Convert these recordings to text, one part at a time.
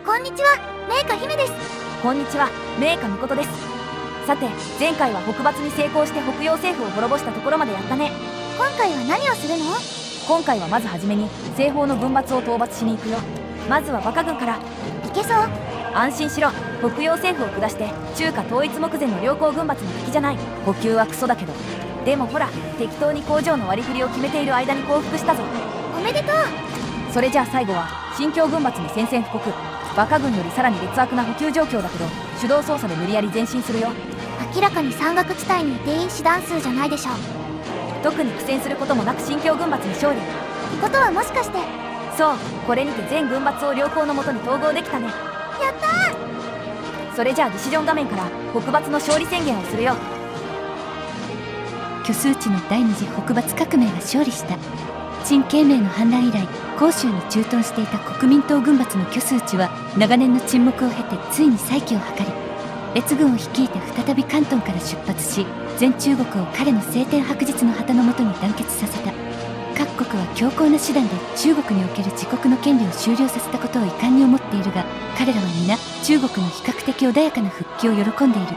こんにちは、名家姫です。こんにちは、名家誠です。さて、前回は北伐に成功して北洋政府を滅ぼしたところまでやったね。今回は何をするの？今回はまずはじめに西方の軍閥を討伐しに行くよ。まずは馬鹿軍から。いけそう？安心しろ、北洋政府を下して中華統一目前の良好軍閥の敵じゃない。補給はクソだけど、でもほら、適当に工場の割り振りを決めている間に降伏したぞ。おめでとう。それじゃあ最後は新疆軍閥に宣戦布告。馬鹿軍よりさらに劣悪な補給状況だけど、手動操作で無理やり前進するよ。明らかに山岳地帯にいていい師団数じゃないでしょう。特に苦戦することもなく新疆軍閥に勝利。ってことはもしかして？そう、これにて全軍閥を良好のもとに統合できたね。やったー。それじゃあディシジョン画面から北伐の勝利宣言をするよ。居数地の第二次北伐革命が勝利した。陳慶明の反乱以来、広州に駐屯していた国民党軍閥の居数地は長年の沈黙を経てついに再起を図り、列軍を率いて再び広東から出発し、全中国を彼の青天白日の旗のもとに団結させた。各国は強硬な手段で中国における自国の権利を終了させたことを遺憾に思っているが、彼らは皆中国の比較的穏やかな復帰を喜んでいる。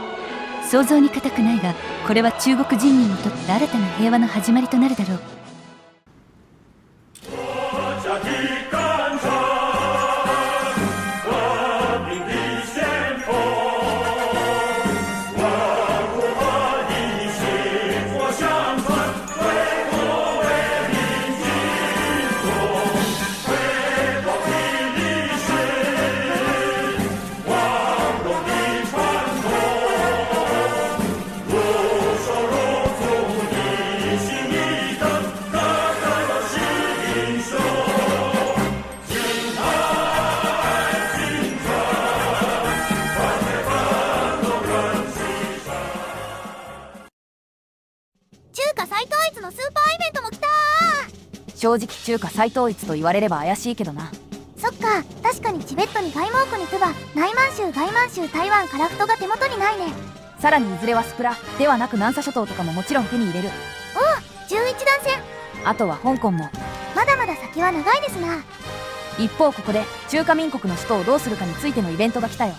想像に難くないが、これは中国人民にとって新たな平和の始まりとなるだろう。正直中華再統一と言われれば怪しいけどな。そっか、確かにチベットに外蒙古にトゥバ、内満州外満州台湾カラフトが手元にないね。さらにいずれはスプラではなく南沙諸島とかももちろん手に入れる。おお、11段線。あとは香港も。まだまだ先は長いですな。一方ここで中華民国の首都をどうするかについてのイベントが来たよ。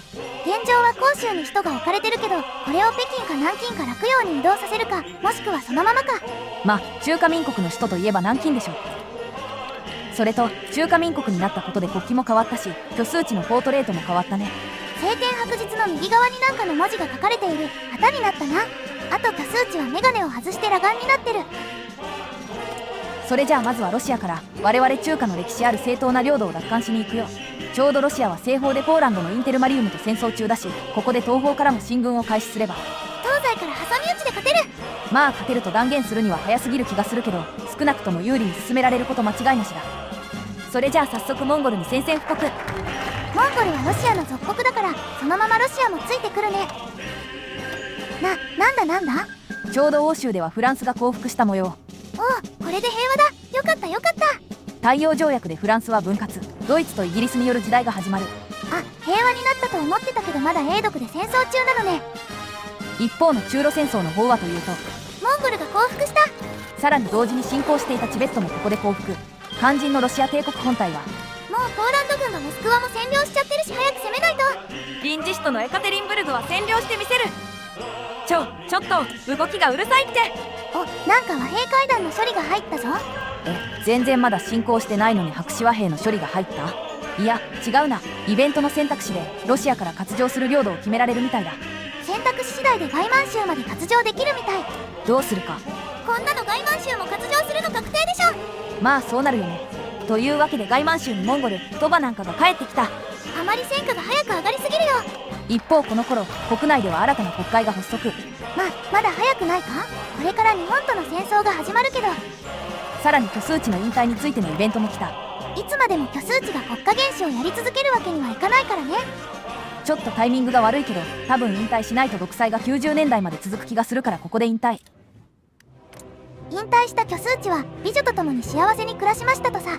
現状は広州に首都が置かれてるけど、これを北京か南京か洛陽に移動させるか、もしくはそのままか。まあ中華民国の首都といえば南京でしょ。それと中華民国になったことで国旗も変わったし、居数地のポートレートも変わったね。青天白日の右側になんかの文字が書かれている旗になったな。あと居数地はメガネを外して裸眼になってる。それじゃあまずはロシアから。我々中華の歴史ある正当な領土を奪還しに行くよ。ちょうどロシアは西方でポーランドのインテルマリウムと戦争中だし、ここで東方からも進軍を開始すれば東西から挟み撃ちで勝てる。まあ勝てると断言するには早すぎる気がするけど、少なくとも有利に進められること間違いなしだ。それじゃあ早速モンゴルに宣戦布告。モンゴルはロシアの属国だから、そのままロシアもついてくるね。なんだちょうど欧州ではフランスが降伏した模様。おお、これで平和だ。よかったよかった。太陽条約でフランスは分割、ドイツとイギリスによる時代が始まる。あ、平和になったと思ってたけど、まだ英独で戦争中なのね。一方の中ロ戦争の方はというと、モンゴルが降伏した。さらに同時に侵攻していたチベットもここで降伏。肝心のロシア帝国本体はもうポーランド軍がモスクワも占領しちゃってるし、早く攻めないと。臨時首都のエカテリンブルグは占領してみせる。ちょっと動きがうるさいって。お、なんか和平会談の処理が入ったぞ。全然まだ侵攻してないのに白紙和平の処理が入った？いや違うな、イベントの選択肢でロシアから割譲する領土を決められるみたいだ。選択肢次第で外満州まで割譲できるみたい。どうするか。こんなの外満州も割譲するの確定でしょ。まあそうなるよね。というわけで外満州にモンゴル、トバなんかが帰ってきた。あまり戦果が早く上がりすぎるよ。一方この頃国内では新たな国会が発足。まだ早くないか。これから日本との戦争が始まるけど。さらに居数地の引退についてのイベントも来た。いつまでも居数地が国家元首をやり続けるわけにはいかないからね。ちょっとタイミングが悪いけど、多分引退しないと独裁が90年代まで続く気がするから、ここで引退。引退した居数地は美女と共に幸せに暮らしましたとさ。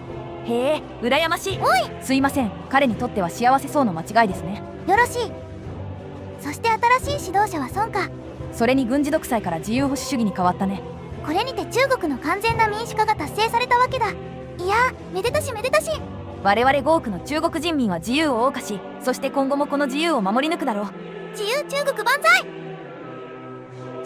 へえ、羨ましい。おい、すいません、彼にとっては幸せそうの間違いですね。よろしい。そして新しい指導者は孫か。それに軍事独裁から自由保守主義に変わったね。これにて中国の完全な民主化が達成されたわけだ。いやー、めでたしめでたし。我々5億の中国人民は自由を謳歌し、そして今後もこの自由を守り抜くだろう。自由中国万歳。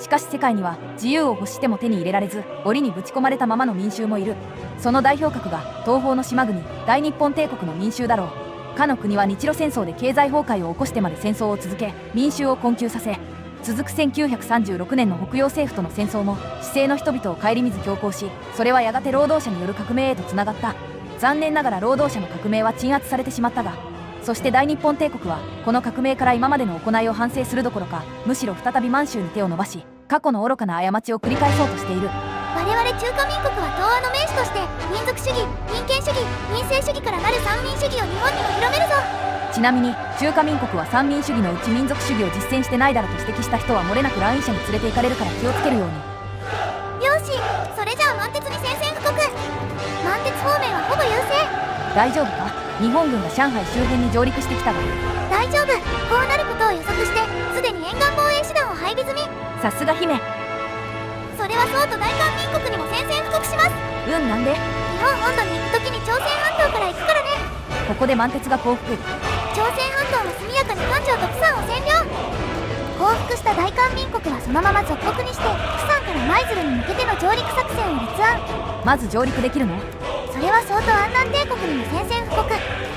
しかし世界には自由を欲しても手に入れられず、檻にぶち込まれたままの民衆もいる。その代表格が東方の島国大日本帝国の民衆だろう。かの国は日露戦争で経済崩壊を起こしてまで戦争を続け、民衆を困窮させ、続く1936年の北洋政府との戦争も市政の人々を顧みず強行し、それはやがて労働者による革命へとつながった。残念ながら労働者の革命は鎮圧されてしまったが、そして大日本帝国はこの革命から今までの行いを反省するどころか、むしろ再び満州に手を伸ばし、過去の愚かな過ちを繰り返そうとしている。我々中華民国は東亜の盟主として民族主義、民権主義、民政主義からなる三民主義を日本にも広めるぞ。ちなみに中華民国は三民主義のうち民族主義を実践してないだろと指摘した人は漏れなく乱印者に連れて行かれるから気をつけるように。よし、それじゃあ満鉄に宣戦布告。満鉄方面はほぼ優勢。大丈夫か？日本軍が上海周辺に上陸してきたが。大丈夫、こうなることを予測してすでに沿岸防衛手段を配備済み。さすが姫。それはそうと大韓民国にも宣戦布告します。なんで？日本本土に行く時に朝鮮半島から行くからね。ここで満鉄が降伏。朝鮮半島も速やかに漢城と釜山を占領。降伏した大韓民国はそのまま続北にして釜山から舞鶴に向けての上陸作戦を立案。まず上陸できるの？それは相当安南帝国にも宣戦布告。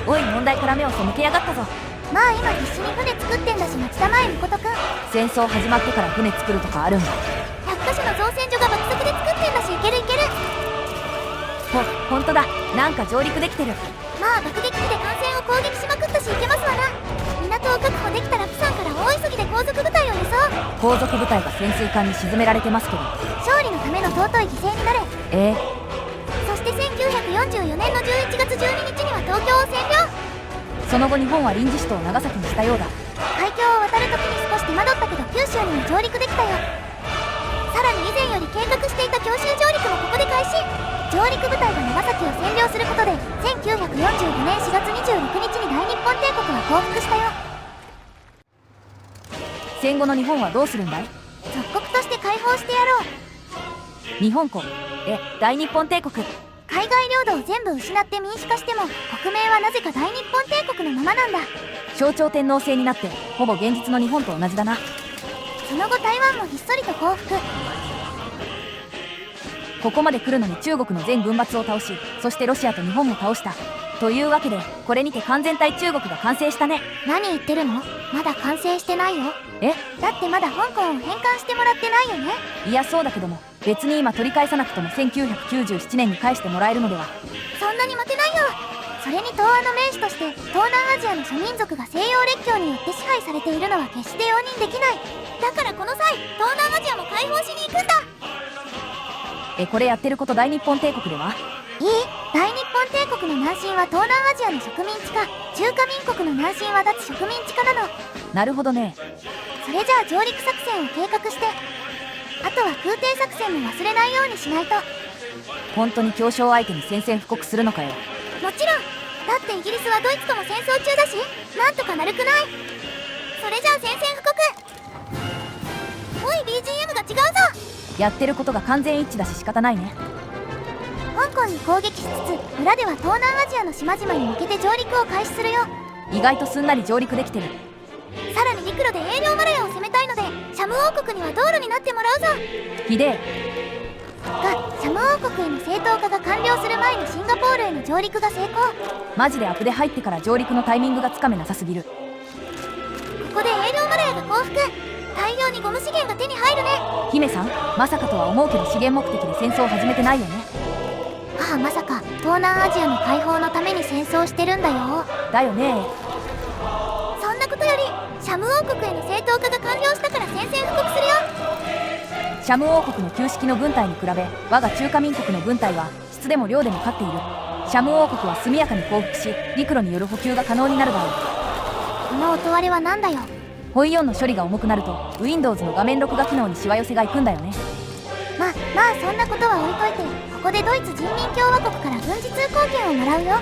おい、問題から目を背けやがったぞ。まあ今必死に船作ってんだし待ちたまえみことくん。戦争始まってから船作るとかあるんだ。100カ所の造船所が爆速で作ってんだし、いけるいける。ほんとだ、なんか上陸できてる。まあ爆撃機で艦船を攻撃しまくったしいけますわな。港を確保できたら釜山から大急ぎで後続部隊を輸送。後続部隊が潜水艦に沈められてますけど。勝利のための尊い犠牲になれ。そして1944年の11月12日には東京を占領。その後日本は臨時首都を長崎にしたようだ。海峡を渡る時に少し手間取ったけど九州にも上陸できたよ。さらに以前より計画していた強襲上陸もここで開始。上陸部隊が長崎を占領することで1945年4月26日に大日本帝国は降伏したよ。戦後の日本はどうするんだい？属国として解放してやろう。日本国大日本帝国。海外領土を全部失って民主化しても国名はなぜか大日本帝国のままなんだ。象徴天皇制になってほぼ現実の日本と同じだな。その後台湾もひっそりと降伏。ここまで来るのに中国の全軍閥を倒し、そしてロシアと日本も倒した。というわけでこれにて完全体中国が完成したね。何言ってるの？まだ完成してないよ。だってまだ香港を返還してもらってないよね。いやそうだけども、別に今取り返さなくとも1997年に返してもらえるのでは。そんなに待てないよ。それに東亜の盟主として東南アジアの諸民族が西洋列強によって支配されているのは決して容認できない。だからこの際東南アジアも解放しに行くんだ。これやってること大日本帝国では？いい？大日本帝国の南進は東南アジアの植民地化、中華民国の南進は脱植民地化なの。なるほどね。それじゃあ上陸作戦を計画して、あとは空挺作戦も忘れないようにしないと。本当に協商相手に宣戦布告するのかよ。もちろん。だってイギリスはドイツとも戦争中だし、なんとかなるくない？それじゃあ宣戦布告。おい BGM が違うぞ。やってることが完全一致だし仕方ないね。香港に攻撃しつつ裏では東南アジアの島々に向けて上陸を開始するよ。意外とすんなり上陸できてる。さらに陸路で英領マラヤを攻めたいのでシャム王国には道路になってもらうぞ。ひでえ。がシャム王国への正当化が完了する前にシンガポールへの上陸が成功。マジでアップで入ってから上陸のタイミングがつかめなさすぎる。ここで英領マラヤが降伏。大量にゴム資源が手に入るね。姫さん、まさかとは思うけど資源目的で戦争を始めてないよね。ああ、まさか東南アジアの解放のために戦争してるんだよ。だよね。そんなことよりシャム王国への正当化が完了したから宣戦布告するよ。シャム王国の旧式の軍隊に比べ我が中華民国の軍隊は質でも量でも勝っている。シャム王国は速やかに降伏し陸路による補給が可能になるだろう。この音割れはなんだよ。ホイオンの処理が重くなると Windows の画面録画機能にしわ寄せがいくんだよね。まあそんなことは置いといて、ここでドイツ人民共和国から軍事通行権をもらうよ。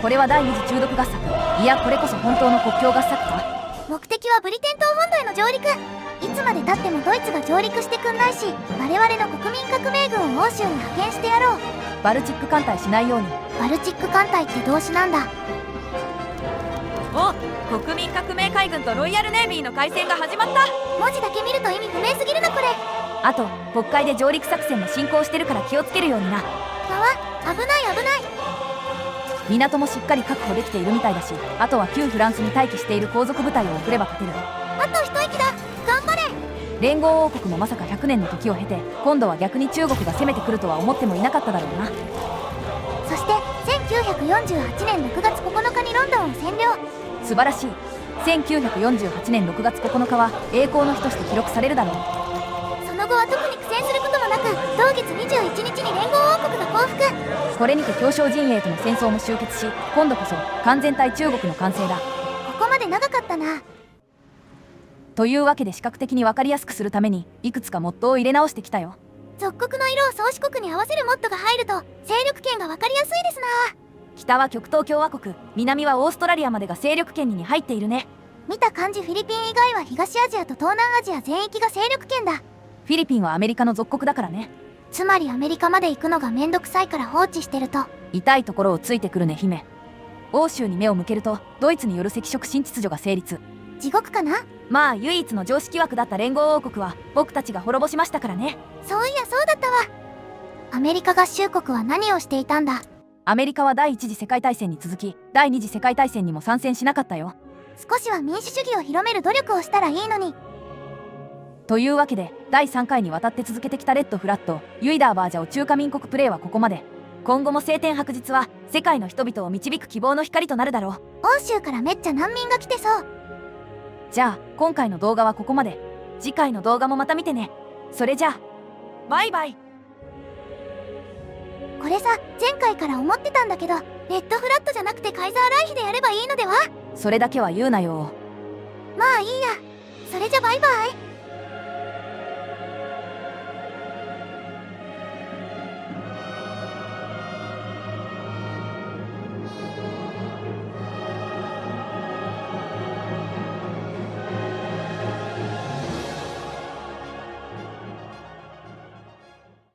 これは第二次中毒合作。いやこれこそ本当の国境合作か。目的はブリテン島本土への上陸。いつまでたってもドイツが上陸してくんないし、我々の国民革命軍を欧州に派遣してやろう。バルチック艦隊しないようにバルチック艦隊って動詞なんだ。お、国民革命海軍とロイヤルネイビーの海戦が始まった。文字だけ見ると意味不明すぎるなこれ。あと北海で上陸作戦も進行してるから気をつけるようにな。やわ、危ない危ない。港もしっかり確保できているみたいだし、あとは旧フランスに待機している後続部隊を送れば勝てる。あと一息だ、頑張れ。連合王国もまさか100年の時を経て今度は逆に中国が攻めてくるとは思ってもいなかっただろうな。そして1948年6月9日にロンドンを占領。素晴らしい。1948年6月9日は栄光の日として記録されるだろう。その後は特に苦戦することもなく同月21日に連合王国が降伏。これにて協商陣営との戦争も終結し、今度こそ完全体中国の完成だ。ここまで長かったな。というわけで視覚的に分かりやすくするためにいくつかモットーを入れ直してきたよ。属国の色を宗主国に合わせるモットが入ると勢力圏が分かりやすいですな。北は極東共和国、南はオーストラリアまでが勢力圏に入っているね。見た感じフィリピン以外は東アジアと東南アジア全域が勢力圏だ。フィリピンはアメリカの属国だからね。つまりアメリカまで行くのがめんどくさいから放置してると。痛いところをついてくるね姫。欧州に目を向けるとドイツによる赤色新秩序が成立。地獄かな。まあ唯一の常識枠だった連合王国は僕たちが滅ぼしましたからね。そういやそうだったわ。アメリカ合衆国は何をしていたんだ。アメリカは第一次世界大戦に続き第二次世界大戦にも参戦しなかったよ。少しは民主主義を広める努力をしたらいいのに。というわけで第3回にわたって続けてきたレッドフラットユイダーバージャオ中華民国プレイはここまで。今後も青天白日は世界の人々を導く希望の光となるだろう。欧州からめっちゃ難民が来てそう。じゃあ今回の動画はここまで。次回の動画もまた見てね。それじゃあバイバイ。これさ、前回から思ってたんだけどレッドフラットじゃなくてカイザーライヒでやればいいのでは。それだけは言うなよ。まあいいや。それじゃバイバイ。